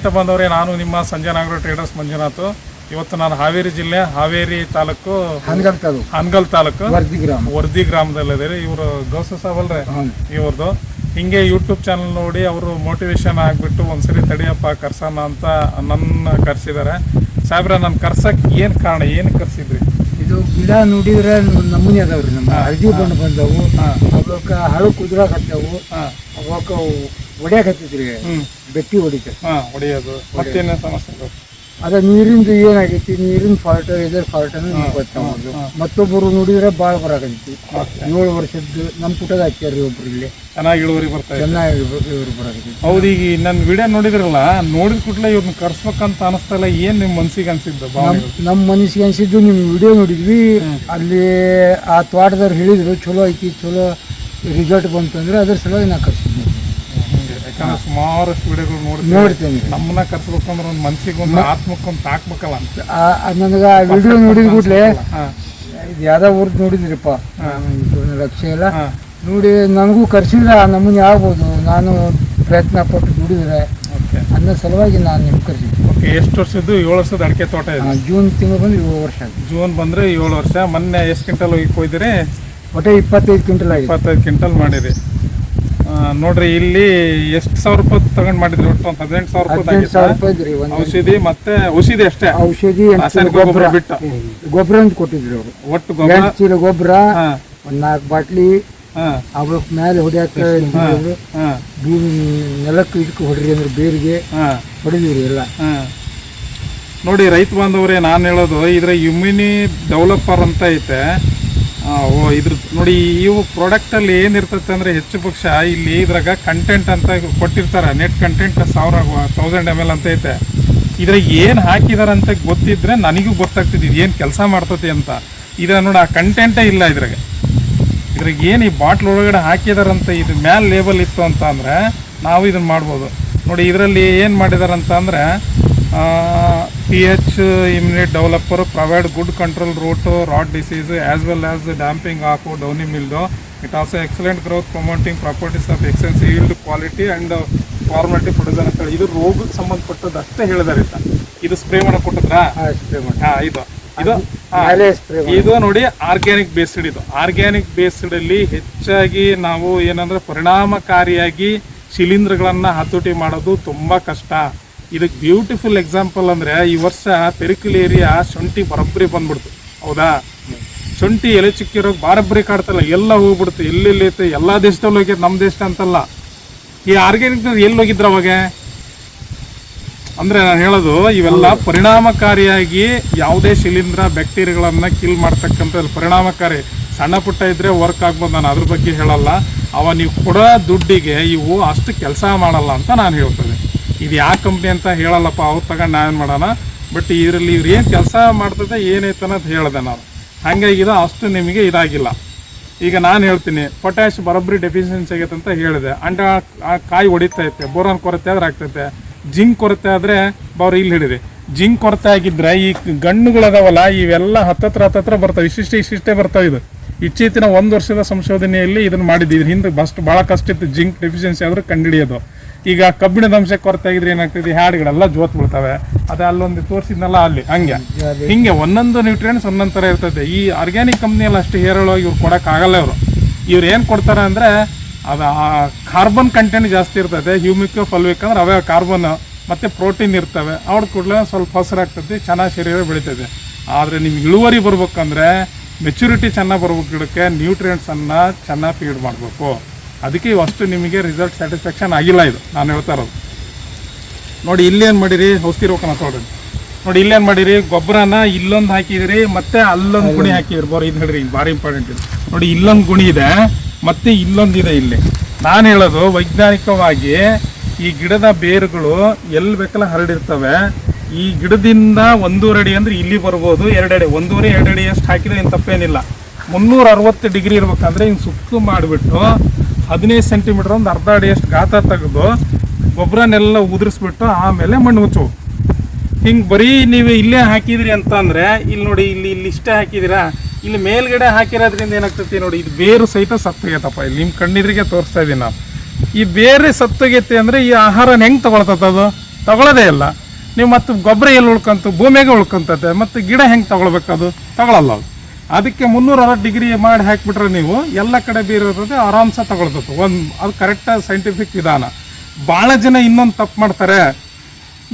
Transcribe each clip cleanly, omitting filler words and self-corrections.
ರೈತ ಬಾಂಧವರೇ, ನಾನು ನಿಮ್ಮ ಸಂಜಯ್ ಆಗ್ರೋ ಟ್ರೇಡರ್ಸ್ ಮಂಜುನಾಥ್. ಇವತ್ತು ನಾನು ಹಾವೇರಿ ಜಿಲ್ಲೆ ಹಾವೇರಿ ತಾಲೂಕು ಹಾನಗಲ್ ತಾಲೂಕು ವರ್ದಿ ಗ್ರಾಮದಲ್ಲಿದ್ದಾರೆ. ಇವರು ಗೌಸ ಸಾಬ್ ಅಲ್ರಿ ಇವ್ರದ್ದು. ಹಿಂಗೆ ಯೂಟ್ಯೂಬ್ ಚಾನಲ್ ನೋಡಿ ಅವರು ಮೋಟಿವೇಶನ್ ಆಗಿಬಿಟ್ಟು ಒಂದ್ಸರಿ ತಡಿಯಪ್ಪ ಕರ್ಸೋಣ ಅಂತ ನನ್ನ ಕರ್ಸಿದ್ದಾರೆ. ಸಾಹೇಬ್ರ ನನ್ನ ಕರ್ಸಕ್ಕೆ ಏನು ಕಾರಣ, ಏನು ಕರ್ಸಿದ್ರಿ? ಇದು ಗಿಡ ನೋಡಿದ್ರೆ ನಮೂನಿ ಅದಾವ್ರಿ. ನಮ್ಮ ಹಳದಿ ಬಣ್ಣ ಬಂದವು, ಅವಕ್ಕ ಹಳು ಕುದುರಾಕತ್ತವು, ಅವಕ್ಕ ಹೊಡ್ಯಾಕತ್ತಿದ್ರಿ, ಬೆಟ್ಟಿ ಹೊಡಿಯೋದು. ಮತ್ತೇನೇ ಸಮಸ್ಯೆ? ಅದ ನೀರಿಂದು ಏನಾಗೈತಿ, ನೀರಿನ ಫಾಲ್ಟ್ ಇದರ ಫಾಲ್ಟ್ ಗೊತ್ತಾಗೋದು. ಮತ್ತೊಬ್ಬರು ನೋಡಿದ್ರೆ ಭಾಳ ಬರಾಕೈತಿ. 7 ವರ್ಷದ್ದು ನಮ್ಮ ಪುಟದ ಹಾಕ್ಯಾರ್ರಿ ಒಬ್ರು, ಇಲ್ಲಿ ಚೆನ್ನಾಗಿ ಇಳುವರಿ ಬರ್ತಾ ಚೆನ್ನಾಗಿ ಇವ್ರು ಬರಾಕೈತಿ. ಹೌದು, ಈಗ ನನ್ನ ವಿಡಿಯೋ ನೋಡಿದ್ರಲ್ಲ, ನೋಡಿದ ಕೂಡಲೇ ಇವ್ರನ್ನ ಕರ್ಸ್ಬೇಕಂತ ಅನಿಸ್ತಲ್ಲ, ಏನ್ ನಿಮ್ಮ ಮನ್ಸಿಗೆ ಅನ್ಸಿದ್ದು? ನಮ್ಮ ಮನಸ್ಸಿಗೆ ಅನ್ಸಿದ್ದು, ನಿಮ್ಮ ವಿಡಿಯೋ ನೋಡಿದ್ವಿ, ಅಲ್ಲಿ ಆ ತೋಟದವ್ರು ಹೇಳಿದ್ರು ಚಲೋ ಐತಿ, ಚಲೋ ರಿಸಲ್ಟ್ ಬಂತು ಅಂದ್ರೆ ಅದ್ರ ಸಲುವಾಗಿ ನಾ ಕರ್ಸಿದ್ವಿ. ಯಾಕಂದ್ರೆ ಸುಮಾರಷ್ಟು ವಿಡಿಯೋಗಳು ನೋಡ್ತೇನೆ. ನಮ್ಮನ್ನ ಕರ್ಸ್ಬೇಕಂದ್ರೆ ಒಂದು ಮನ್ಸಿಗೆ ಒಂದು ಆತ್ಮಕ್ಕೊಂದು ತಾಕ್ಬೇಕಲ್ಲ ಅಂತ ನನಗೆ ಆ ವಿಡಿಯೋ ನೋಡಿದ ಕೂಡಲೇ ಇದು ಯಾವ್ದೋ ಊರ್ದು ನೋಡಿದ್ರಿಪ್ಪ, ಲಕ್ಷ್ಯ ಎಲ್ಲ ನೋಡಿ ನನಗೂ ಕರ್ಸಿದ್ರೆ ನಮ್ಮನ್ನ ಆಗ್ಬೋದು, ನಾನು ಪ್ರಯತ್ನ ಪಟ್ಟು ದುಡಿದ್ರೆ ಅನ್ನೋ ಸಲುವಾಗಿ ನಾನು ನಿಮ್ಗೆ ಕರ್ಸಿದ್ದೆ. ಓಕೆ, ಎಷ್ಟು ವರ್ಷದ್ದು? 7 ವರ್ಷದ ಅಡಿಕೆ ತೋಟ ಇದೆ. ಜೂನ್ ತಿಂಗಳು ಬಂದ್ರೆ 7 ವರ್ಷ ಆಗಿದೆ. ಜೂನ್ ಬಂದರೆ 7 ವರ್ಷ. ಮೊನ್ನೆ ಎಷ್ಟು ಕ್ವಿಂಟಲ್ ಹೋಗಿದ್ದೀರಿ? ಒಟ್ಟೆ 25 ಕ್ವಿಂಟಲ್ ಆಗಿದೆ. 25 ಕ್ವಿಂಟಲ್ ಮಾಡಿರಿ. ನೋಡ್ರಿ, ಇಲ್ಲಿ ಎಷ್ಟು ಸಾವಿರ ರೂಪಾಯಿ ತಗೊಂಡ್ ಮಾಡಿದ್ರಿ? ಒಟ್ಟು ಒಂದು 18,000 ರೂಪಾಯಿ ಔಷಧಿ ಮತ್ತೆ ಔಷಧಿ ಅಷ್ಟೇ, ಔಷಧಿ ಗೊಬ್ಬರ ಬಿಟ್ಟು ಗೊಬ್ಬರ ಅಂತ ಕೊಟ್ಟಿದ್ರಿ ಅವರು. ಒಟ್ಟು ಗೊಬ್ಬರ, ಚೀಲ ಗೊಬ್ಬರ, ಒಂದು 4 ಬಾಟ್ಲಿ, ಅವ್ರ ಮೇಲೆ ಹೊಡ್ಯಾಕ ನೆಲಕ್ಕೆ ಇದಕ್ಕೆ ಹೊಡ್ರಿ ಅಂದ್ರೆ ಬೇರಿಗೆ ಹೊಡೆದಿವ್ರಿ ಎಲ್ಲ. ನೋಡಿ ರೈತ ಬಾಂಧವರೇ, ನಾನು ಹೇಳೋದು ಇದ್ರ ಇಮ್ಯುನಿ ಡೆವಲಪರ್ ಅಂತ ಐತೆ. ಇದ್ರ ನೋಡಿ, ಇವು ಪ್ರಾಡಕ್ಟಲ್ಲಿ ಏನಿರ್ತೈತೆ ಅಂದರೆ ಹೆಚ್ಚು ಪಕ್ಷ ಇಲ್ಲಿ ಇದ್ರಾಗ ಕಂಟೆಂಟ್ ಅಂತ ಕೊಟ್ಟಿರ್ತಾರೆ. ನೆಟ್ ಕಂಟೆಂಟ್ 1000 ml ಅಂತ ಐತೆ. ಇದ್ರಾಗ ಏನು ಹಾಕಿದಾರೆ ಅಂತ ಗೊತ್ತಿದ್ರೆ ನನಗೂ ಗೊತ್ತಾಗ್ತಿದ್ದು ಇದು ಏನು ಕೆಲಸ ಮಾಡ್ತೈತಿ ಅಂತ. ಇದ್ರ ನೋಡಿ, ಆ ಕಂಟೆಂಟೇ ಇಲ್ಲ ಇದ್ರಾಗ ಏನು ಈ ಬಾಟ್ಲ್ ಒಳಗಡೆ ಹಾಕಿದಾರಂತ ಇದು ಮ್ಯಾಲೆ ಲೇಬಲ್ ಇತ್ತು ಅಂತ ಅಂದರೆ ನಾವು ಇದನ್ನು ಮಾಡ್ಬೋದು. ನೋಡಿ, ಇದರಲ್ಲಿ ಏನು ಮಾಡಿದಾರಂತ ಅಂದರೆ pH immunity developer, provide good control root rot disease as well as damping of downy mildew. It also excellent growth promoting properties of extensive yield quality and formality producer ಅಂತ. ಇದು ರೋಗಕ್ಕೆ ಸಂಬಂಧಪಟ್ಟದ್ದು ಅಷ್ಟೇ ಹೇಳಿದಾರೆ. ಇದು ಸ್ಪ್ರೇ ಮಾಡಕ್ಕೆ ಕೊಟ್ಟಿದ್ರಾ? ಇದು ನೋಡಿ ಆರ್ಗ್ಯಾನಿಕ್ ಬೇಸ್ಡ್. ಇದು ಆರ್ಗ್ಯಾನಿಕ್ ಬೇಸ್ಡ್ ಅಲ್ಲಿ ಹೆಚ್ಚಾಗಿ ನಾವು ಏನಂದ್ರೆ ಪರಿಣಾಮಕಾರಿಯಾಗಿ ಶಿಲೀಂಧ್ರಗಳನ್ನ ಹತೋಟಿ ಮಾಡೋದು ತುಂಬಾ ಕಷ್ಟ. ಇದಕ್ಕೆ ಬ್ಯೂಟಿಫುಲ್ ಎಕ್ಸಾಂಪಲ್ ಅಂದರೆ ಈ ವರ್ಷ ಪೆರಿಕಲ್ ಏರಿಯಾ ಶುಂಠಿ ಬರಬ್ಬರಿ ಬಂದ್ಬಿಡ್ತು. ಹೌದಾ? ಶುಂಠಿ ಎಲೆ ಚಿಕ್ಕಿರೋಗಿ ಬರಬ್ಬರಿ ಕಾಡ್ತಲ್ಲ, ಎಲ್ಲ ಹೋಗ್ಬಿಡ್ತು. ಎಲ್ಲೆಲ್ಲಿ ಐತೆ, ಎಲ್ಲ ದೇಶದಲ್ಲಿ ಹೋಗ್ಯದ, ನಮ್ಮ ದೇಶ ಅಂತಲ್ಲ. ಈ ಆರ್ಗ್ಯಾನಿಕ್ ಎಲ್ಲಿ ಹೋಗಿದ್ರು ಅವಾಗ? ಅಂದರೆ ನಾನು ಹೇಳೋದು, ಇವೆಲ್ಲ ಪರಿಣಾಮಕಾರಿಯಾಗಿ ಯಾವುದೇ ಶಿಲೀಂಧ್ರ ಬ್ಯಾಕ್ಟೀರಿಯಾಗಳನ್ನು ಕಿಲ್ ಮಾಡ್ತಕ್ಕಂಥ ಪರಿಣಾಮಕಾರಿ. ಸಣ್ಣ ಪುಟ್ಟ ಇದ್ದರೆ ವರ್ಕ್ ಆಗ್ಬೋದು, ನಾನು ಅದ್ರ ಬಗ್ಗೆ ಹೇಳಲ್ಲ. ನೀವು ಕೊಡೋ ದುಡ್ಡಿಗೆ ಇವು ಅಷ್ಟು ಕೆಲಸ ಮಾಡಲ್ಲ ಅಂತ ನಾನು ಹೇಳ್ತೇನೆ. ಇದು ಯಾವ ಕಂಪ್ನಿ ಅಂತ ಹೇಳಲ್ಲಪ್ಪ, ಅವ್ರು ತಗೊಂಡು ನಾವೇನು ಮಾಡೋಣ. ಬಟ್ ಇದರಲ್ಲಿ ಇವ್ರು ಏನು ಕೆಲಸ ಮಾಡ್ತದೆ ಏನೈತೆ ಅನ್ನೋದು ಹೇಳಿದೆ ನಾನು. ಹಾಗಾಗಿ ಇದು ಅಷ್ಟು ನಿಮಗೆ ಇದಾಗಿಲ್ಲ. ಈಗ ನಾನು ಹೇಳ್ತೀನಿ, ಪೊಟ್ಯಾಶ್ ಬರೋಬ್ಬರಿ ಡೆಫಿಷಿಯನ್ಸಿ ಆಗೈತೆ ಅಂತ ಹೇಳಿದೆ. ಅಂಡ ಕಾಯಿ ಹೊಡಿತೈತೆ. ಬೋರಾನ್ ಕೊರತೆ ಆದ್ರೆ ಆಗ್ತೈತೆ, ಜಿಂಕ್ ಕೊರತೆ ಆದರೆ ಅವ್ರು ಇಲ್ಲಿ ಹಿಡಿದೆ. ಜಿಂಕ್ ಕೊರತೆ ಆಗಿದ್ರೆ ಈ ಗಣ್ಣುಗಳದಾವಲ್ಲ ಇವೆಲ್ಲ ಹತ್ತತ್ರ ಬರ್ತವೆ, ಇಷ್ಟಿಷ್ಟೇ ಬರ್ತವೆ. ಇದು ಇತ್ತೀಚಿನ 1 ವರ್ಷದ ಸಂಶೋಧನೆಯಲ್ಲಿ ಇದನ್ನು ಮಾಡಿದ್ವಿ. ಇದ್ರ ಹಿಂದೆ ಭಾಳ ಕಷ್ಟ ಇತ್ತು ಜಿಂಕ್ ಡೆಫಿಷಿಯನ್ಸಿ ಆದ್ರೆ ಕಂಡುಹಿಡಿಯೋದು. ಈಗ ಕಬ್ಬಿಣದ ಅಂಶ ಕೊರತೆ ಆಗಿದ್ರೆ ಏನಾಗ್ತದೆ, ಹಾಡುಗಳೆಲ್ಲ ಜೋತ್ ಬಿಡ್ತವೆ. ಅದೇ ಅಲ್ಲೊಂದು ತೋರಿಸಿದ್ನಲ್ಲ ಅಲ್ಲಿ ಹಿಂಗೆ ಒಂದೊಂದು ನ್ಯೂಟ್ರಿಯೆಂಟ್ಸ್ ಒಂದೊಂದು ಥರ ಇರ್ತದೆ. ಈ ಆರ್ಗ್ಯಾನಿಕ್ ಕಂಪ್ನಿಯಲ್ಲಿ ಅಷ್ಟು ಹೇರಳವಾಗಿ ಇವ್ರು ಕೊಡೋಕ್ಕಾಗಲ್ಲ. ಇವ್ರು ಏನು ಕೊಡ್ತಾರೆ ಅಂದರೆ ಅದು ಕಾರ್ಬನ್ ಕಂಟೆಂಟ್ ಜಾಸ್ತಿ ಇರ್ತದೆ. ಹ್ಯೂಮಿಕ್ ಫಲ್ವಿಕ್ ಅಂದ್ರೆ ಅವೇ ಕಾರ್ಬನ್ ಮತ್ತು ಪ್ರೋಟೀನ್ ಇರ್ತವೆ. ಅವ್ರ ಕೂಡಲೇ ಸ್ವಲ್ಪ ಹಸಿರಾಗ್ತದೆ, ಚೆನ್ನಾಗಿ ಶರೀರ ಬೆಳೀತದೆ. ಆದರೆ ನಿಮ್ಗೆ ಇಳುವರಿ ಬರ್ಬೇಕಂದ್ರೆ ಮೆಚುರಿಟಿ ಚೆನ್ನಾಗಿ ಬರ್ಬೇಕು, ಗಿಡಕ್ಕೆ ನ್ಯೂಟ್ರಿಯೆಂಟ್ಸನ್ನು ಚೆನ್ನಾಗಿ ಫೀಡ್ ಮಾಡಬೇಕು. ಅದಕ್ಕೆ ಇವಷ್ಟು ನಿಮಗೆ ರಿಸಲ್ಟ್ ಸ್ಯಾಟಿಸ್ಫ್ಯಾಕ್ಷನ್ ಆಗಿಲ್ಲ. ಇದು ನಾನು ಹೇಳ್ತಾ ಇರೋದು. ನೋಡಿ ಇಲ್ಲೇನು ಮಾಡಿರಿ, ಔಷಧಿ ರೋಗನ ತೊಗೊಳ್ರಿ. ನೋಡಿ ಇಲ್ಲೇನು ಮಾಡಿರಿ, ಗೊಬ್ಬರನ ಇಲ್ಲೊಂದು ಹಾಕಿದಿರಿ, ಮತ್ತೆ ಅಲ್ಲೊಂದು ಗುಣಿ ಹಾಕಿದ್ರಿ. ಇದು ಹೇಳ್ರಿ, ಭಾರಿ ಇಂಪಾರ್ಟೆಂಟ್ ಇದು. ನೋಡಿ ಇಲ್ಲೊಂದು ಗುಣಿ ಇದೆ, ಮತ್ತೆ ಇಲ್ಲೊಂದಿದೆ. ಇಲ್ಲಿ ನಾನು ಹೇಳೋದು, ವೈಜ್ಞಾನಿಕವಾಗಿ ಈ ಗಿಡದ ಬೇರುಗಳು ಎಲ್ಲಿ ಬೇಕಲ್ಲ ಹರಡಿರ್ತವೆ. ಈ ಗಿಡದಿಂದ 1.5 ಅಡಿ ಅಂದರೆ ಇಲ್ಲಿ ಬರ್ಬೋದು, 2 ಅಡಿ, 1.5-2 ಅಡಿ ಅಷ್ಟು ಹಾಕಿದ್ರೆ ಏನು ತಪ್ಪೇನಿಲ್ಲ. 360 ಡಿಗ್ರಿ ಇರ್ಬೇಕಂದ್ರೆ ಹಿಂಗೆ ಸುತ್ತು ಮಾಡಿಬಿಟ್ಟು 15 ಸೆಂಟಿಮೀಟರ್ ಒಂದು ಅರ್ಧ ಅಡಿಯಷ್ಟು ಗಾತ್ರ ತೆಗೆದು ಗೊಬ್ಬರನೆಲ್ಲ ಉದುರಿಸ್ಬಿಟ್ಟು ಆಮೇಲೆ ಮಣ್ಣು ಮುಚ್ಚು. ಹಿಂಗೆ ಬರೀ ನೀವು ಇಲ್ಲೇ ಹಾಕಿದ್ರಿ ಅಂತ ಅಂದರೆ ಇಲ್ಲಿ ನೋಡಿ, ಇಲ್ಲಿ ಇಷ್ಟೇ ಹಾಕಿದ್ದೀರಾ. ಇಲ್ಲಿ ಮೇಲ್ಗಡೆ ಹಾಕಿರೋದ್ರಿಂದ ಏನಾಗ್ತೈತಿ ನೋಡಿ, ಇದು ಬೇರು ಸಹಿತ ಸತ್ತೋಗೈತಪ್ಪ. ಇಲ್ಲಿ ನಿಮ್ಮ ಕಣ್ಣೆದುರಿಗೆ ತೋರಿಸ್ತಾ ಇದ್ದೀನಿ ನಾನು. ಈ ಬೇರೆ ಸತ್ತೋಗೈತೆ ಅಂದರೆ ಈ ಆಹಾರನ ಹೆಂಗೆ ತೊಗೊಳ್ತದೆ ಅದು? ತಗೊಳ್ಳೋದೇ ಇಲ್ಲ. ನೀವು ಮತ್ತು ಗೊಬ್ಬರ ಎಲ್ಲಿ ಉಳ್ಕೊಂತು, ಭೂಮಿಯಾಗೆ ಉಳ್ಕೊಂತತೆ, ಮತ್ತು ಗಿಡ ಹೆಂಗೆ ತಗೊಳ್ಬೇಕು? ಅದು ತಗೊಳ್ಳಲ್ಲ. ಅದು ಅದಕ್ಕೆ 360 ಡಿಗ್ರಿ ಮಾಡಿ ಹಾಕಿಬಿಟ್ರೆ ನೀವು ಎಲ್ಲ ಕಡೆ ಬೇರೆ ಆರಾಮ್ಸ ತಗೊಳ್ತದೆ. ಅದು ಕರೆಕ್ಟಾಗಿ ಸೈಂಟಿಫಿಕ್ ವಿಧಾನ. ಭಾಳ ಜನ ಇನ್ನೊಂದು ತಪ್ಪು ಮಾಡ್ತಾರೆ,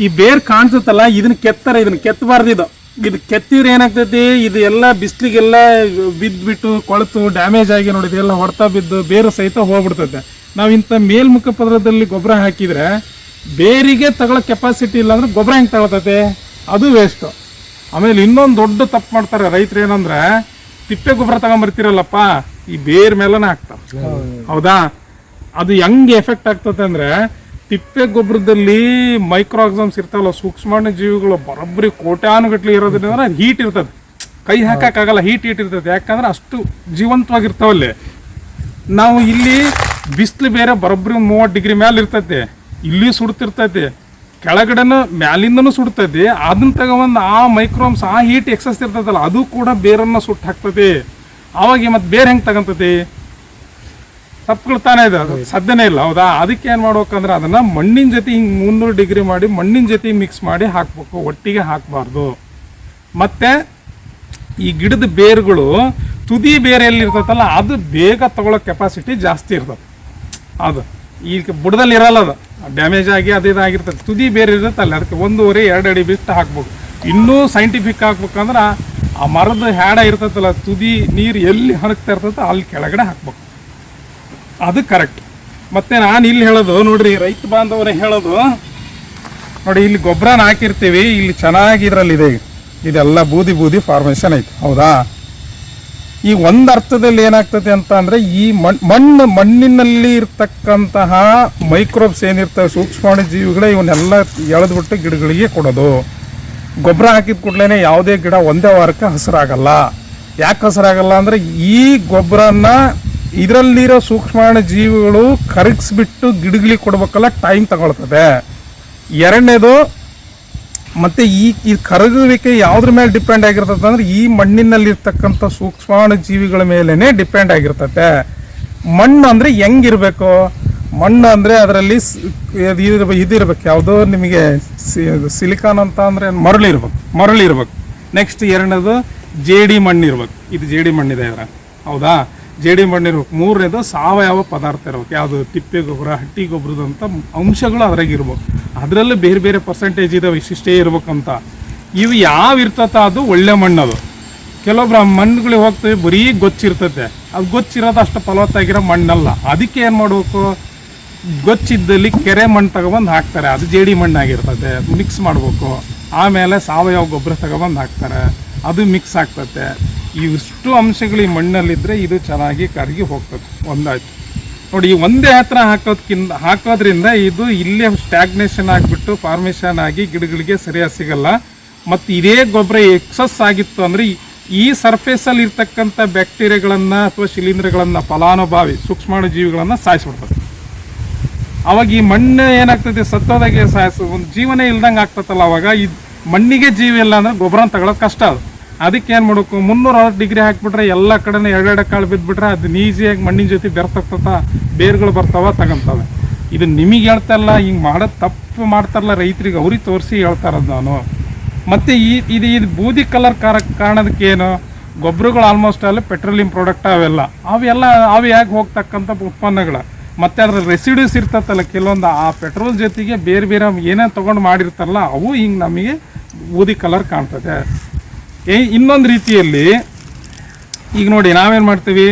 ಈ ಬೇರು ಕಾಣಿಸುತ್ತಲ್ಲ ಇದನ್ನ ಕೆತ್ತಾರೆ, ಇದನ್ನ ಕೆತ್ತಬಾರ್ದು. ಇದು ಕೆತ್ತಿದ್ರೆ ಏನಾಗ್ತೈತಿ, ಇದು ಎಲ್ಲ ಬಿಸಿಲಿಗೆಲ್ಲ ಬಿದ್ದುಬಿಟ್ಟು ಕೊಳೆತು ಡ್ಯಾಮೇಜ್ ಆಗಿ ನೋಡಿದೆ ಎಲ್ಲ ಹೊಡ್ತಾ ಬಿದ್ದು ಬೇರು ಸಹಿತ ಹೋಗ್ಬಿಡ್ತೈತೆ. ನಾವು ಇಂಥ ಮೇಲ್ಮುಖ ಪದರದಲ್ಲಿ ಗೊಬ್ಬರ ಹಾಕಿದರೆ ಬೇರಿಗೆ ತಗೊಳ್ಳೋ ಕೆಪಾಸಿಟಿ ಇಲ್ಲ ಅಂದ್ರೆ ಗೊಬ್ಬರ ಹೆಂಗೆ ತಗೊಳ್ತೈತೆ? ಅದು ವೇಸ್ಟು. ಆಮೇಲೆ ಇನ್ನೊಂದು ದೊಡ್ಡ ತಪ್ಪು ಮಾಡ್ತಾರೆ ರೈತರು, ಏನಂದ್ರೆ ತಿಪ್ಪೆ ಗೊಬ್ಬರ ತಗೊಂಬರ್ತೀರಲ್ಲಪ್ಪ ಈ ಬೇರ್ ಮೇಲೇ ಹಾಕ್ತಾರೆ. ಹೌದಾ? ಅದು ಹೆಂಗೆ ಎಫೆಕ್ಟ್ ಆಗ್ತದೆ ಅಂದರೆ, ತಿಪ್ಪೆ ಗೊಬ್ಬರದಲ್ಲಿ ಮೈಕ್ರೋ ಆರ್ಗಾನಿಸಮ್ಸ್ ಇರ್ತಾವಲ್ಲ, ಸೂಕ್ಷ್ಮಾಣು ಜೀವಿಗಳು ಬರೋಬ್ಬರಿ ಕೋಟ್ಯಾನುಗಟ್ಲೆ ಇರೋದ್ರಿಂದ ಹೀಟ್ ಇರ್ತದೆ, ಕೈ ಹಾಕೋಕ್ಕಾಗಲ್ಲ, ಹೀಟ್ ಇರ್ತದೆ. ಯಾಕಂದ್ರೆ ಅಷ್ಟು ಜೀವಂತವಾಗಿರ್ತಾವಲ್ಲಿ. ನಾವು ಇಲ್ಲಿ ಬಿಸಿಲು ಬೇರೆ ಬರೋಬ್ಬರಿ 30 ಡಿಗ್ರಿ ಮೇಲೆ ಇರ್ತೈತೆ, ಇಲ್ಲಿ ಸುಡ್ತಿರ್ತೈತಿ, ಕೆಳಗಡೆನೂ ಮ್ಯಾಲಿಂದನೂ ಸುಡ್ತೈತಿ. ಅದನ್ನ ತಗೊಂಡು ಆ ಮೈಕ್ರೋಮ್ಸ್ ಆ ಹೀಟ್ ಎಕ್ಸಸ್ ಇರ್ತೈತಲ್ಲ ಅದು ಕೂಡ ಬೇರನ್ನು ಸುಟ್ಟು ಹಾಕ್ತೈತಿ. ಆವಾಗ ಮತ್ತೆ ಬೇರೆ ಹೆಂಗೆ ತಗೊಂತೈತಿ? ತಪ್ಪುಗಳು ಇದೆ, ಅದು ಸಾಧ್ಯನೇ ಇಲ್ಲ. ಹೌದಾ? ಅದಕ್ಕೆ ಏನು ಮಾಡ್ಬೇಕಂದ್ರೆ ಅದನ್ನು ಮಣ್ಣಿನ ಜೊತೆ ಹಿಂಗೆ 300 ಡಿಗ್ರಿ ಮಾಡಿ ಮಣ್ಣಿನ ಜೊತೆ ಮಿಕ್ಸ್ ಮಾಡಿ ಹಾಕ್ಬೇಕು, ಒಟ್ಟಿಗೆ ಹಾಕಬಾರ್ದು. ಮತ್ತು ಈ ಗಿಡದ ಬೇರುಗಳು ತುದಿ ಬೇರೆ ಎಲ್ಲಿ ಇರ್ತೈತಲ್ಲ ಅದು ಬೇಗ ತಗೊಳ್ಳೋ ಕೆಪಾಸಿಟಿ ಜಾಸ್ತಿ ಇರ್ತದೆ. ಅದು ಈಗ ಬುಡದಲ್ಲಿ ಇರಲ್ಲ, ಅದು ಡ್ಯಾಮೇಜ್ ಆಗಿ ಅದು ಇದಾಗಿರ್ತದೆ. ತುದಿ ಬೇರೆ ಇರುತ್ತಲ್ಲ, ಅದಕ್ಕೆ 1.5-2 ಅಡಿ ಬಿಟ್ಟು ಹಾಕ್ಬೇಕು. ಇನ್ನೂ ಸೈಂಟಿಫಿಕ್ ಹಾಕ್ಬೇಕಂದ್ರೆ ಆ ಮರದ ಹ್ಯಾಡ ಇರ್ತೈತಲ್ಲ, ತುದಿ ನೀರು ಎಲ್ಲಿ ಹರಕ್ತಾ ಇರ್ತೈತೆ ಅಲ್ಲಿ ಕೆಳಗಡೆ ಹಾಕ್ಬೇಕು, ಅದು ಕರೆಕ್ಟ್. ಮತ್ತು ನಾನು ಇಲ್ಲಿ ಹೇಳೋದು ನೋಡ್ರಿ, ರೈತ ಬಾಂಧವರೇ ಹೇಳೋದು ನೋಡಿ, ಇಲ್ಲಿ ಗೊಬ್ಬರನ ಹಾಕಿರ್ತೀವಿ, ಇಲ್ಲಿ ಚೆನ್ನಾಗಿ ಇದರಲ್ಲಿದೆ, ಇದೆಲ್ಲ ಬೂದಿ ಫಾರ್ಮೇಷನ್ ಐತೆ. ಹೌದಾ? ಈ ಒಂದು ಅರ್ಥದಲ್ಲಿ ಏನಾಗ್ತದೆ ಅಂತ ಅಂದರೆ, ಈ ಮಣ್ಣಿನಲ್ಲಿ ಇರ್ತಕ್ಕಂತಹ ಮೈಕ್ರೋಬ್ಸ್ ಏನಿರ್ತವೆ, ಸೂಕ್ಷ್ಮಾಣು ಜೀವಿಗಳೇ, ಇವನ್ನೆಲ್ಲ ಎಳೆದ್ಬಿಟ್ಟು ಗಿಡಗಳಿಗೆ ಕೊಡೋದು. ಗೊಬ್ಬರ ಹಾಕಿದ ಕೂಡಲೇ ಯಾವುದೇ ಗಿಡ ಒಂದೇ ವಾರಕ್ಕೆ ಹಸಿರಾಗಲ್ಲ. ಯಾಕೆ ಹಸಿರಾಗಲ್ಲ ಅಂದರೆ, ಈ ಗೊಬ್ಬರನ ಇದರಲ್ಲಿರೋ ಸೂಕ್ಷ್ಮಾಣು ಜೀವಿಗಳು ಕರಗಿಸ್ಬಿಟ್ಟು ಗಿಡಗಳಿಗೆ ಕೊಡ್ಬೇಕಲ್ಲ, ಟೈಮ್ ತಗೊಳ್ತದೆ. ಎರಡನೇದು, ಮತ್ತು ಈ ಕರಗುವಿಕೆ ಯಾವುದ್ರ ಮೇಲೆ ಡಿಪೆಂಡ್ ಆಗಿರ್ತದೆ ಅಂದರೆ, ಈ ಮಣ್ಣಿನಲ್ಲಿರ್ತಕ್ಕಂಥ ಸೂಕ್ಷ್ಮಾಣು ಜೀವಿಗಳ ಮೇಲೇ ಡಿಪೆಂಡ್ ಆಗಿರ್ತದೆ. ಮಣ್ಣು ಅಂದರೆ ಹೆಂಗಿರಬೇಕು? ಮಣ್ಣು ಅಂದರೆ ಅದರಲ್ಲಿ ಇದಿರ್ಬೇಕು, ಯಾವುದೋ ನಿಮಗೆ ಸಿಲಿಕಾನ್ ಅಂತ ಅಂದರೆ ಮರಳಿರ್ಬೇಕು. ನೆಕ್ಸ್ಟ್ ಎರಡನೇದು ಜೇಡಿ ಮಣ್ಣು ಇರ್ಬೇಕು. ಇದು ಜೇಡಿ ಮಣ್ಣಿದೆ ಅದರ. ಹೌದಾ? ಜೇಡಿ ಮಣ್ಣಿರ್ಬೇಕು. ಮೂರನೇದು ಸಾವಯವ ಪದಾರ್ಥ ಇರ್ಬೇಕು. ಯಾವುದು? ತಿಪ್ಪೆ ಗೊಬ್ಬರ, ಹಟ್ಟಿ ಗೊಬ್ಬರದಂಥ ಅಂಶಗಳು ಅದ್ರಾಗಿರ್ಬೇಕು. ಅದರಲ್ಲೂ ಬೇರೆ ಬೇರೆ ಪರ್ಸೆಂಟೇಜ್ ಇದಾವೆ, ಇಷ್ಟಿಷ್ಟೇ ಇರ್ಬೇಕಂತ. ಇವು ಯಾವ ಇರ್ತತ ಅದು ಒಳ್ಳೆ ಮಣ್ಣದು. ಕೆಲವೊಬ್ರು ಆ ಮಣ್ಣುಗಳಿಗೆ ಹೋಗ್ತವೆ, ಬರೀ ಗೊಚ್ಚಿರ್ತೈತೆ. ಅದು ಗೊಚ್ಚಿರೋದು ಅಷ್ಟು ಫಲವತ್ತಾಗಿರೋ ಮಣ್ಣಲ್ಲ. ಅದಕ್ಕೆ ಏನು ಮಾಡಬೇಕು? ಗೊಚ್ಚಿದ್ದಲ್ಲಿ ಕೆರೆ ಮಣ್ಣು ತಗೊಬಂದು ಹಾಕ್ತಾರೆ, ಅದು ಜೇಡಿ ಮಣ್ಣಾಗಿರ್ತದೆ, ಮಿಕ್ಸ್ ಮಾಡಬೇಕು. ಆಮೇಲೆ ಸಾವಯವ ಗೊಬ್ಬರ ತಗೊಬಂದು ಹಾಕ್ತಾರೆ, ಅದು ಮಿಕ್ಸ್ ಆಗ್ತದೆ. ಇವಿಷ್ಟು ಅಂಶಗಳು ಈ ಮಣ್ಣಲ್ಲಿದ್ದರೆ ಇದು ಚೆನ್ನಾಗಿ ಕರಗಿ ಹೋಗ್ತದೆ. ಒಂದಾಯ್ತು ನೋಡಿ. ಈ ಒಂದೇ ಹತ್ರ ಹಾಕೋದ್ರಿಂದ ಇದು ಇಲ್ಲೇ ಸ್ಟ್ಯಾಗ್ನೇಷನ್ ಆಗಿಬಿಟ್ಟು ಫಾರ್ಮೇಷನ್ ಆಗಿ ಗಿಡಗಳಿಗೆ ಸರಿಯಾಗಿ ಸಿಗಲ್ಲ. ಮತ್ತು ಇದೇ ಗೊಬ್ಬರ ಎಕ್ಸಸ್ ಆಗಿತ್ತು ಅಂದರೆ ಈ ಸರ್ಫೇಸಲ್ಲಿ ಇರ್ತಕ್ಕಂಥ ಬ್ಯಾಕ್ಟೀರಿಯಾಗಳನ್ನು ಅಥವಾ ಶಿಲೀಂಧ್ರಗಳನ್ನು, ಫಲಾನುಭವಿ ಸೂಕ್ಷ್ಮಾಣು ಜೀವಿಗಳನ್ನು ಸಾಯಿಸ್ಬಿಡ್ತದೆ. ಅವಾಗ ಈ ಮಣ್ಣು ಏನಾಗ್ತದೆ? ಸತ್ತೋದಾಗೆ ಒಂದು ಜೀವನೇ ಇಲ್ದಂಗೆ ಆಗ್ತದಲ್ಲ. ಅವಾಗ ಈ ಮಣ್ಣಿಗೆ ಜೀವ ಇಲ್ಲ ಅಂದರೆ ಗೊಬ್ಬರ ತಗೊಳ್ಳೋದು ಕಷ್ಟ. ಅದು ಅದಕ್ಕೆ ಏನು ಮಾಡಬೇಕು? 360 ಡಿಗ್ರಿ ಹಾಕಿಬಿಟ್ರೆ ಎಲ್ಲ ಕಡೆನೂ 2 ಕಾಳು ಬಿದ್ದುಬಿಟ್ರೆ ಅದು ಈಸಿಯಾಗಿ ಮಣ್ಣಿನ ಜೊತೆ ಬೆರ್ತಕ್ತತ, ಬೇರುಗಳು ಬರ್ತಾವ, ತಗೊಂತವೆ. ಇದು ನಿಮಗೆ ಹೇಳ್ತಾರಲ್ಲ, ಹಿಂಗೆ ಮಾಡೋದು ತಪ್ಪು ಮಾಡ್ತಾರಲ್ಲ ರೈತರಿಗೆ, ಅವ್ರಿಗೆ ತೋರಿಸಿ ಹೇಳ್ತಾರದು ನಾನು. ಮತ್ತು ಇದು ಬೂದಿ ಕಲರ್ ಕಾರಣದಕ್ಕೇನು? ಗೊಬ್ಬರಗಳು ಆಲ್ಮೋಸ್ಟ್ ಅಲ್ಲಿ ಪೆಟ್ರೋಲಿಯಂ ಪ್ರಾಡಕ್ಟ್ ಅವು ಯಾಕೆ ಹೋಗ್ತಕ್ಕಂಥ ಉತ್ಪನ್ನಗಳು. ಮತ್ತು ಅದರ ರೆಸಿಡ್ಯೂಸ್ ಇರ್ತತ್ತಲ್ಲ ಕೆಲವೊಂದು, ಆ ಪೆಟ್ರೋಲ್ ಜೊತೆಗೆ ಬೇರೆ ಬೇರೆ ಏನೇನು ತೊಗೊಂಡು ಮಾಡಿರ್ತಾರಲ್ಲ ಅವು ಹಿಂಗೆ ನಮಗೆ ಬೂದಿ ಕಲರ್ ಕಾಣ್ತದೆ. ಇನ್ನೊಂದು ರೀತಿಯಲ್ಲಿ ಈಗ ನೋಡಿ, ನಾವೇನು ಮಾಡ್ತೀವಿ?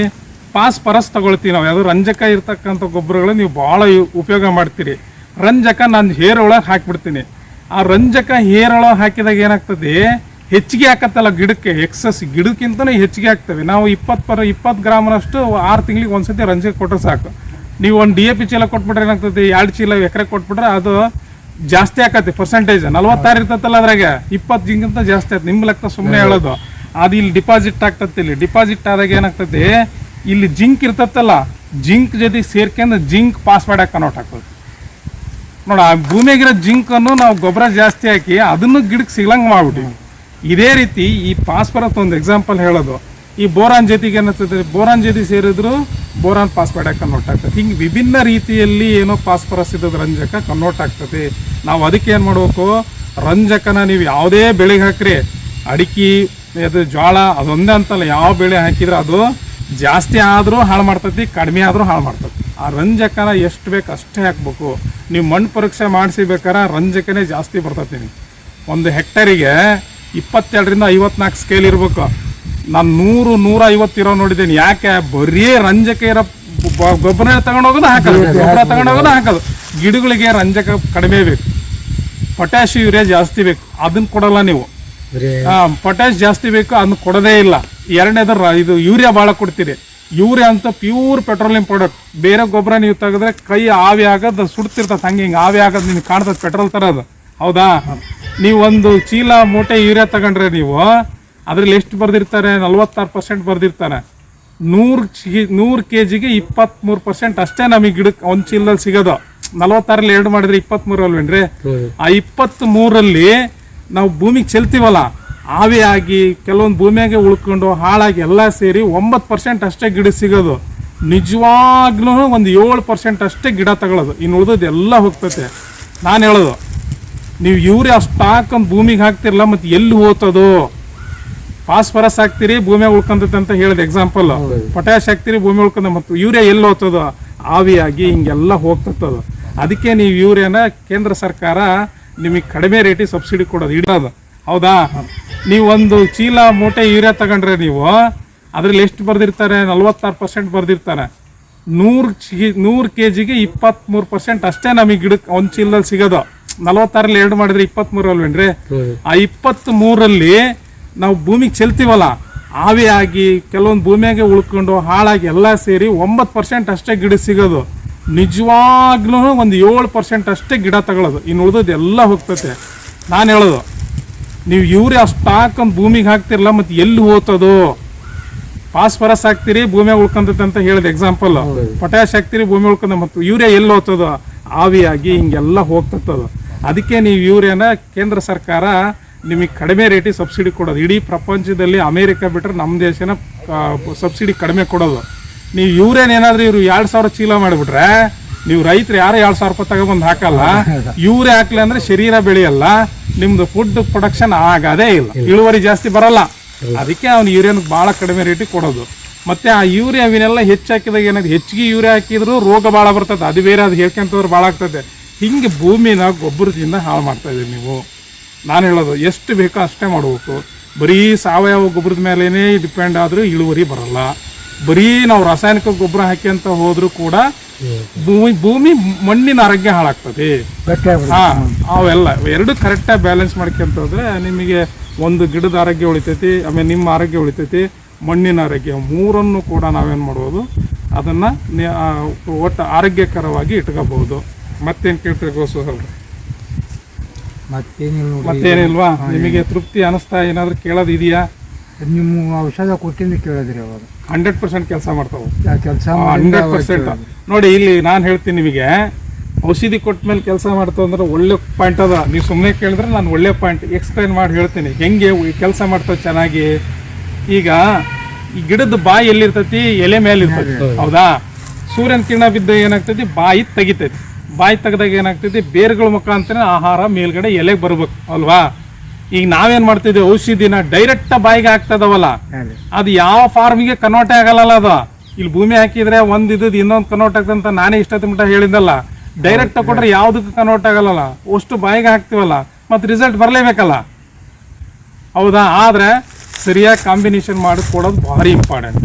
ಫಾಸ್ಫರಸ್ ತಗೊಳ್ತೀವಿ ನಾವು. ಯಾವುದು? ರಂಜಕ ಇರ್ತಕ್ಕಂಥ ಗೊಬ್ಬರಗಳು ನೀವು ಭಾಳ ಉಪಯೋಗ ಮಾಡ್ತೀರಿ. ರಂಜಕ ನಾನು ಹೇರ್ ಒಳಗೆ ಹಾಕಿಬಿಡ್ತೀನಿ. ಆ ರಂಜಕ ಹೇರ್ ಒಳಗೆ ಹಾಕಿದಾಗ ಏನಾಗ್ತದೆ? ಹೆಚ್ಚಿಗೆ ಹಾಕತ್ತಲ್ಲ ಗಿಡಕ್ಕೆ, ಎಕ್ಸಸ್ ಗಿಡಕ್ಕಿಂತಲೂ ಹೆಚ್ಚಿಗೆ ಆಗ್ತವೆ. ನಾವು 20 ಗ್ರಾಮ್ನಷ್ಟು 6 ತಿಂಗಳಿಗೆ ಒಂದ್ಸತಿ ರಂಜಕ ಕೊಟ್ಟರೆ ಸಾಕು. ನೀವು ಒಂದು DAP ಚೀಲ ಕೊಟ್ಬಿಟ್ರೆ ಏನಾಗ್ತದೆ? 2 ಚೀಲ ಎಕರೆ ಕೊಟ್ಬಿಟ್ರೆ ಅದು ಜಾಸ್ತಿ ಆಕತಿ. ಪರ್ಸೆಂಟೇಜ್ 46 ಇರ್ತೈತಲ್ಲ, ಅದ್ರಾಗ 20 ಜಾಸ್ತಿ ಆಯ್ತು. ನಿಮ್ಮ ಲೆಕ್ಕ ಸುಮ್ಮನೆ ಹೇಳೋದು. ಅದು ಇಲ್ಲಿ ಡಿಪಾಸಿಟ್ ಆಗ್ತತಿ. ಇಲ್ಲಿ ಡಿಪಾಸಿಟ್ ಆದಾಗ ಏನಾಗ್ತದೆ? ಇಲ್ಲಿ ಜಿಂಕ್ ಇರ್ತತ್ತಲ್ಲ, ಜಿಂಕ್ ಜೊತೆ ಸೇರ್ಕೊಂಡು ಜಿಂಕ್ ಫಾಸ್ಫೇಟ್ ಕನ್ವರ್ಟ್ ಆಗ್ತದೆ ನೋಡಿ. ಆ ಭೂಮಿಯಾಗಿರೋ ಜಿಂಕನ್ನು ನಾವು ಗೊಬ್ಬರ ಜಾಸ್ತಿ ಹಾಕಿ ಅದನ್ನು ಗಿಡಕ್ಕೆ ಸಿಗ್ಲಂಗೆ ಮಾಡ್ಬಿಟ್ಟಿವಿ. ಇದೇ ರೀತಿ ಈ ಫಾಸ್ಫರಸ್ ಒಂದು ಎಕ್ಸಾಂಪಲ್ ಹೇಳೋದು. ಈ ಬೋರಾನ್ ಜೊತೆಗೆ ಏನಾಗ್ತದೆ, ಬೋರಾನ್ ಜೊತೆ ಸೇರಿದ್ರು ಬೋರಾನ್ ಫಾಸ್ಫೇಟ್ ಕನ್ವರ್ಟ್ ಆಗ್ತದೆ. ಹಿಂಗೆ ವಿಭಿನ್ನ ರೀತಿಯಲ್ಲಿ ಏನೋ ಫಾಸ್ಫರಸ್ ಇದ್ದದ ರಂಜಕ ಕನ್ವರ್ಟ್ ಆಗ್ತದೆ. ನಾವು ಅದಕ್ಕೆ ಏನು ಮಾಡಬೇಕು, ರಂಜಕನ ನೀವು ಯಾವುದೇ ಬೆಳೆಗೆ ಹಾಕ್ರಿ, ಅಡಿಕೆ ಅದು ಜೋಳ ಅದೊಂದೇ ಅಂತಲ್ಲ, ಯಾವ ಬೆಳೆ ಹಾಕಿದ್ರೆ ಅದು ಜಾಸ್ತಿ ಆದರೂ ಹಾಳು ಮಾಡ್ತೈತಿ, ಕಡಿಮೆ ಆದರೂ ಹಾಳು ಮಾಡ್ತೈತಿ. ಆ ರಂಜಕನ ಎಷ್ಟು ಬೇಕು ಅಷ್ಟೇ ಹಾಕ್ಬೇಕು. ನೀವು ಮಣ್ಣು ಪರೀಕ್ಷೆ ಮಾಡಿಸಿಬೇಕಾರೆ ರಂಜಕನೇ ಜಾಸ್ತಿ ಬರ್ತೈತಿ. ನೀವು ಒಂದು ಹೆಕ್ಟರಿಗೆ 22ರಿಂದ 54 ಸ್ಕೇಲ್ ಇರಬೇಕು. ನಾನು 100-150 ಇರೋ ನೋಡಿದ್ದೀನಿ. ಯಾಕೆ, ಬರೀ ರಂಜಕ ಇರೋ ಗೊಬ್ಬರ ತಗೊಂಡೋಗೋದು ಹಾಕೋದು, ಗೊಬ್ಬರ ತಗೊಂಡೋಗೋದು ಹಾಕೋದು. ಗಿಡಗಳಿಗೆ ರಂಜಕ ಕಡಿಮೆ ಬೇಕು, ಪೊಟ್ಯಾಶ್ ಯೂರಿಯಾ ಜಾಸ್ತಿ ಬೇಕು, ಅದನ್ನ ಕೊಡಲ್ಲ ನೀವು. ಪೊಟ್ಯಾಶ್ ಜಾಸ್ತಿ ಬೇಕು, ಅದನ್ನ ಕೊಡೋದೇ ಇಲ್ಲ. ಎರಡನೇದು ಇದು ಯೂರಿಯಾ ಭಾಳ ಕೊಡ್ತೀರಿ. ಯೂರಿಯಾ ಅಂತ ಪ್ಯೂರ್ ಪೆಟ್ರೋಲಿಯಂ ಪ್ರಾಡಕ್ಟ್. ಬೇರೆ ಗೊಬ್ಬರ ನೀವು ತೆಗೆದ್ರೆ ಕೈ ಆವಿ ಆಗೋದು ಸುಡ್ತಿರ್ತದೆ, ಹಂಗೆ ಹಿಂಗೆ ಆವಿ ಆಗೋದು ನಿಮ್ಗೆ ಕಾಣ್ತದೆ, ಪೆಟ್ರೋಲ್ ಥರ ಅದು. ಹೌದಾ, ನೀವು ಒಂದು ಚೀಲ ಮೂಟೆ ಯೂರಿಯಾ ತಗೊಂಡ್ರೆ ನೀವು ಅದ್ರಲ್ಲಿ ಎಷ್ಟು ಬರ್ದಿರ್ತಾರೆ, 46% ಬರ್ದಿರ್ತಾರೆ. 100 kgಗೆ 23% ಅಷ್ಟೇ ನಮಗೆ ಗಿಡಕ್ಕೆ ಒಂದು ಚೀಲದಲ್ಲಿ ಸಿಗೋದು. 46ರಲ್ಲಿ 2 ಮಾಡಿದ್ರೆ 23 ಅಲ್ವೇನ್ರಿ? ಆ 23ರಲ್ಲಿ ನಾವು ಭೂಮಿಗೆ ಚೆಲ್ತೀವಲ್ಲ, ಆವಿಯಾಗಿ ಕೆಲವೊಂದು ಭೂಮಿಯಾಗೆ ಉಳ್ಕೊಂಡು ಹಾಳಾಗಿ ಎಲ್ಲ ಸೇರಿ 9% ಅಷ್ಟೇ ಗಿಡ ಸಿಗೋದು. ನಿಜವಾಗ್ಲೂ ಒಂದು 7% ಅಷ್ಟೇ ಗಿಡ ತಗೊಳ್ಳೋದು, ಇನ್ನು ಉಳಿದೋದು ಎಲ್ಲ ಹೋಗ್ತೈತೆ. ನಾನು ಹೇಳೋದು, ನೀವು ಯೂರಿಯಾ ಅಷ್ಟು ಹಾಕೊಂಡು ಭೂಮಿಗೆ ಹಾಕ್ತಿರಲ್ಲ, ಮತ್ತು ಎಲ್ಲಿ ಹೋಗ್ತದೋ? ಫಾಸ್ಫರಸ್ ಹಾಕ್ತೀರಿ, ಭೂಮಿಯಾಗ ಉಳ್ಕೊಂತೈತೆ ಅಂತ ಹೇಳಿದೆ ಎಕ್ಸಾಂಪಲ್. ಪೊಟ್ಯಾಶ್ ಹಾಕ್ತೀರಿ, ಭೂಮಿ ಉಳ್ಕೊಂಡ, ಮತ್ತು ಯೂರಿಯಾ ಎಲ್ಲಿ ಹೋಗ್ತದೋ? ಆವಿಯಾಗಿ ಹಿಂಗೆಲ್ಲ ಹೋಗ್ತದೋ. ಅದಕ್ಕೆ ನೀವು ಯೂರಿಯಾನ ಕೇಂದ್ರ ಸರ್ಕಾರ ನಿಮಗೆ ಕಡಿಮೆ ರೇಟಿಗೆ ಸಬ್ಸಿಡಿ ಕೊಡೋದು ಇಡೋದು. ಹೌದಾ, ನೀವು ಒಂದು ಚೀಲ ಮೂಟೆ ಯೂರಿಯಾ ತಗೊಂಡ್ರೆ ನೀವು ಅದ್ರಲ್ಲಿ ಎಷ್ಟು ಬರ್ದಿರ್ತಾರೆ, 46% ಬರ್ದಿರ್ತಾರೆ. 100 kgಗೆ 23% ಅಷ್ಟೇ ನಮಗೆ ಗಿಡಕ್ಕೆ ಒಂದು ಚೀಲದಲ್ಲಿ ಸಿಗೋದು. 46ರಲ್ಲಿ 2 ಮಾಡಿದ್ರೆ 23 ಅಲ್ವೇನ್ರಿ? ಆ 23ರಲ್ಲಿ ನಾವು ಭೂಮಿಗೆ ಚೆಲ್ತೀವಲ್ಲ, ಆವಿಯಾಗಿ ಕೆಲವೊಂದು ಭೂಮಿಯಾಗೆ ಉಳ್ಕೊಂಡು ಹಾಳಾಗಿ ಎಲ್ಲ ಸೇರಿ 9% ಅಷ್ಟೇ ಗಿಡ ಸಿಗೋದು. ನಿಜವಾಗ್ಲೂ ಒಂದು 7% ಅಷ್ಟೇ ಗಿಡ ತಗೊಳ್ಳೋದು, ಇನ್ನು ಉಳಿದೋದು ಎಲ್ಲ ಹೋಗ್ತೈತೆ. ನಾನು ಹೇಳೋದು, ನೀವು ಯೂರಿಯಾ ಅಷ್ಟು ಹಾಕೊಂಡು ಭೂಮಿಗೆ ಹಾಕ್ತಿರಲ್ಲ, ಮತ್ತು ಎಲ್ಲಿ ಹೋಗ್ತದೋ? ಫಾಸ್ಫರಸ್ ಹಾಕ್ತೀರಿ, ಭೂಮಿಯಾಗ ಉಳ್ಕೊಂತೈತೆ ಅಂತ ಹೇಳಿದೆ ಎಕ್ಸಾಂಪಲ್. ಪೊಟ್ಯಾಶ್ ಹಾಕ್ತೀರಿ, ಭೂಮಿ ಉಳ್ಕೊಂಡ, ಮತ್ತು ಯೂರಿಯಾ ಎಲ್ಲಿ ಹೋಗ್ತದೋ? ಆವಿಯಾಗಿ ಹಿಂಗೆಲ್ಲ ಹೋಗ್ತದೋ. ಅದಕ್ಕೆ ನೀವು ಯೂರಿಯಾನ ಕೇಂದ್ರ ಸರ್ಕಾರ ನಿಮಗೆ ಕಡಿಮೆ ರೇಟಿಗೆ ಸಬ್ಸಿಡಿ ಕೊಡೋದು. ಇಡೀ ಪ್ರಪಂಚದಲ್ಲಿ ಅಮೇರಿಕ ಬಿಟ್ಟರೆ ನಮ್ಮ ದೇಶನ ಸಬ್ಸಿಡಿ ಕಡಿಮೆ ಕೊಡೋದು. ನೀವು ಯೂರಿಯಾನ ಏನಾದರೂ ಇವರು 2,000 ಚೀಲ ಮಾಡಿಬಿಟ್ರೆ, ನೀವು ರೈತರು ಯಾರು 2,000 ರೂಪಾಯಿ ತಗೊಬಂದು ಹಾಕಲ್ಲ. ಯೂರಿಯಾ ಹಾಕ್ಲಿ ಅಂದರೆ ಶರೀರ ಬೆಳೆಯಲ್ಲ, ನಿಮ್ದು ಫುಡ್ ಪ್ರೊಡಕ್ಷನ್ ಆಗೋದೇ ಇಲ್ಲ, ಇಳುವರಿ ಜಾಸ್ತಿ ಬರಲ್ಲ. ಅದಕ್ಕೆ ಅವ್ನು ಯೂರಿಯಾನ ಭಾಳ ಕಡಿಮೆ ರೇಟಿಗೆ ಕೊಡೋದು. ಮತ್ತು ಆ ಯೂರಿಯಾವಿನೆಲ್ಲ ಹೆಚ್ಚು ಹಾಕಿದಾಗ ಏನಾದ್ರು, ಹೆಚ್ಚಿಗೆ ಯೂರಿಯಾ ಹಾಕಿದ್ರು ರೋಗ ಭಾಳ ಬರ್ತದೆ, ಅದು ಬೇರೆ, ಅದು ಹೇಳ್ಕೊಂತವ್ರು ಭಾಳ ಆಗ್ತದೆ. ಹಿಂಗೆ ಭೂಮಿನ ಗೊಬ್ಬರದಿಂದ ಹಾಳು ಮಾಡ್ತಾಯಿದ್ದೀವಿ ನೀವು. ನಾನು ಹೇಳೋದು, ಎಷ್ಟು ಬೇಕೋ ಅಷ್ಟೇ ಮಾಡಬೇಕು. ಬರೀ ಸಾವಯವ ಗೊಬ್ಬರದ ಮೇಲೇ ಡಿಪೆಂಡ್ ಆದರೂ ಇಳುವರಿ ಬರಲ್ಲ. ಬರೀ ನಾವು ರಾಸಾಯನಿಕ ಗೊಬ್ಬರ ಹಾಕ್ಯಂತ ಹೋದರೂ ಕೂಡ ಭೂಮಿ ಮಣ್ಣಿನ ಆರೋಗ್ಯ ಹಾಳಾಗ್ತದೆ. ಅವೆಲ್ಲ ಎರಡು ಕರೆಕ್ಟಾಗಿ ಬ್ಯಾಲೆನ್ಸ್ ಮಾಡ್ಕೊಂತ ಹೋದ್ರೆ ನಿಮಗೆ ಒಂದು ಗಿಡದ ಆರೋಗ್ಯ ಉಳಿತೈತಿ, ಆಮೇಲೆ ನಿಮ್ಮ ಆರೋಗ್ಯ ಉಳಿತೈತಿ, ಮಣ್ಣಿನ ಆರೋಗ್ಯ, ಮೂರನ್ನು ಕೂಡ ನಾವೇನು ಮಾಡ್ಬೋದು, ಅದನ್ನು ಒಟ್ಟು ಆರೋಗ್ಯಕರವಾಗಿ ಇಟ್ಕೋಬಹುದು. ಮತ್ತೇನು ಕೇಳ್ತೀರಿ ಗೋಸು ಹೇಳ್ರಿ? ಮತ್ತೇನಿಲ್ವಾ? ನಿಮಗೆ ತೃಪ್ತಿ ಅನಿಸ್ತಾ? ಏನಾದರೂ ಕೇಳೋದು ಇದೆಯಾ? ನಿಮ್ಮ ಔಷಧ ಕೊಟ್ಟಿಂದ ಕೇಳಿದ್ರಿ ಅವಾಗ 100% ಕೆಲಸ ಮಾಡ್ತಾವೆ. ಕೆಲಸ 100% ನೋಡಿ, ಇಲ್ಲಿ ನಾನು ಹೇಳ್ತೀನಿ ನಿಮಗೆ, ಔಷಧಿ ಕೊಟ್ಟ ಮೇಲೆ ಕೆಲಸ ಮಾಡ್ತಾವೆ ಅಂದ್ರೆ ಒಳ್ಳೆ ಪಾಯಿಂಟ್ ಅದ. ನೀವು ಸುಮ್ಮನೆ ಕೇಳಿದ್ರೆ ನಾನು ಒಳ್ಳೆ ಪಾಯಿಂಟ್ ಎಕ್ಸ್ಪ್ಲೈನ್ ಮಾಡಿ ಹೇಳ್ತೀನಿ ಹೆಂಗೆ ಕೆಲಸ ಮಾಡ್ತಾವೆ ಚೆನ್ನಾಗಿ. ಈಗ ಈ ಗಿಡದ ಬಾಯಿ ಎಲ್ಲಿರ್ತೈತಿ? ಎಲೆ ಮೇಲೆ ಇರ್ತೈತಿ. ಹೌದಾ, ಸೂರ್ಯನ ಕಿರಣ ಬಿದ್ದ ಏನಾಗ್ತೈತಿ, ಬಾಯಿ ತೆಗಿತೈತಿ. ಬಾಯಿ ತೆಗೆದಾಗ ಏನಾಗ್ತೈತಿ, ಬೇರುಗಳ ಮುಖಾಂತರ ಆಹಾರ ಮೇಲ್ಗಡೆ ಎಲೆಗೆ ಬರ್ಬೇಕು ಅಲ್ವಾ? ಈಗ ನಾವೇನ್ ಮಾಡ್ತಿದ್ವಿ, ಔಷಧಿನ ಡೈರೆಕ್ಟ್ ಬಾಯಿಗೆ ಹಾಕ್ತದವಲ್ಲ, ಅದು ಯಾವ ಫಾರ್ಮಿಗೆ ಕನ್ವರ್ಟ್ ಆಗಲ್ಲ. ಅದು ಇಲ್ಲಿ ಭೂಮಿ ಹಾಕಿದ್ರೆ ಒಂದು ಇನ್ನೊಂದು ಕನ್ವರ್ಟ್ ಆಗ್ತಂತ ನಾನೇ ಇಷ್ಟೊತ್ತು ಮಟ್ಟ ಹೇಳಿದ್ದಲ್ಲ. ಡೈರೆಕ್ಟ್ ಕೊಟ್ರೆ ಯಾವುದಕ್ಕೂ ಕನ್ವರ್ಟ್ ಆಗಲ್ಲ, ಅಷ್ಟು ಬಾಯಿಗೆ ಹಾಕ್ತಿವಲ್ಲ, ಮತ್ತು ರಿಸಲ್ಟ್ ಬರಲೇಬೇಕಲ್ಲ. ಹೌದಾ? ಆದರೆ ಸರಿಯಾಗಿ ಕಾಂಬಿನೇಷನ್ ಮಾಡಿ ಕೊಡೋದು ಭಾರಿ ಇಂಪಾರ್ಟೆಂಟ್.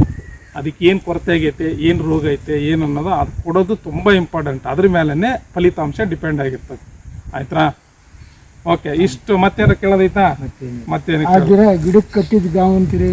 ಅದಕ್ಕೆ ಏನು ಕೊರತೆ ಆಗೈತೆ, ಏನು ರೋಗ ಐತೆ, ಏನು ಅನ್ನೋದು ಅದು ಕೊಡೋದು ತುಂಬ ಇಂಪಾರ್ಟೆಂಟ್. ಅದ್ರ ಮೇಲೇ ಫಲಿತಾಂಶ ಡಿಪೆಂಡ್ ಆಗಿರ್ತದೆ. ಆಯ್ತಾ? ಓಕೆ, ಇಷ್ಟು. ಮತ್ತೇನು ಕೇಳೋದೈತಾ? ಮತ್ತೇನು ಗಿಡಕ್ಕೆ ಕಟ್ಟಿದ ಗಾವ್ ಅಂತೀರಿ?